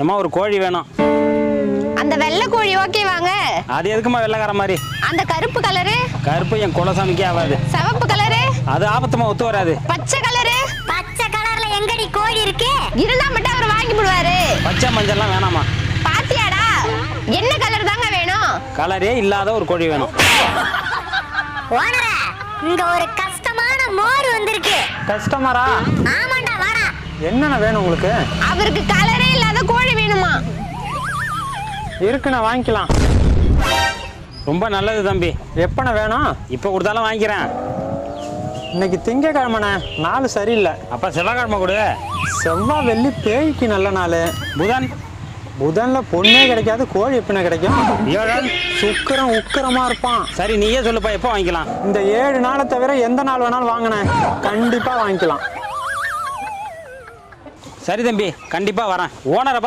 ஏம்மா ஒரு கோழி வேணும். அந்த வெள்ளை கோழி ஓகே வாங்க. அது எதுக்குமா வெள்ளைக்கார மாதிரி? அந்த கருப்பு கலரு. கருப்பு என் குலசாமிக்கே ஆகாது. சிவப்பு கலரு. அது ஆபத்துமா ஒத்து வராது. பச்சை கலரு. பச்சை கலர்ல எங்கடி கோழி இருக்கு? இருந்தா மட்டும் அவர் வாங்கி போடுவாரு. பச்சை மஞ்சள்லாம் வேணாமா? பாத்தியாடா, என்ன கலர் தாங்க வேணும்? கலரே இல்லாத ஒரு கோழி வேணும். ஓனரே, இங்க ஒரு கஷ்டமான மோர் வந்திருக்கு. கஸ்டமரா? ஆமாண்டா, வாடா. என்னென்ன வேணும் உங்களுக்கு? அவருக்கு கலரே இல்லாத கோழி வேணுமா? இருக்குண்ணா, வாங்கிக்கலாம். ரொம்ப நல்லது தம்பி. எப்பண்ணா வேணும்? இப்போ கொடுத்தாலும் வாங்கிக்கிறேன். இன்னைக்கு திங்கக்கிழமைண்ணே, நாள் சரியில்லை. அப்போ செவ்வாய்க்கிழமை கொடு. செவ்வாய் வெள்ளி பேய்க்கு நல்ல நாள். புதன்? புதன்ல பொண்ணே கிடைக்காது, கோழி எப்படிண்ணே கிடைக்கும்? வியாழன்? சுக்கிரம் உக்கிரமா இருப்பான். சரி நீயே சொல்லுப்பா, எப்போ வாங்கிக்கலாம்? இந்த 7 நாளை தவிர எந்த நாள் வேணாலும் வாங்கினேன், கண்டிப்பா வாங்கிக்கலாம். சரி தம்பி, கண்டிப்பா வரேன். ஓனரை பார்த்து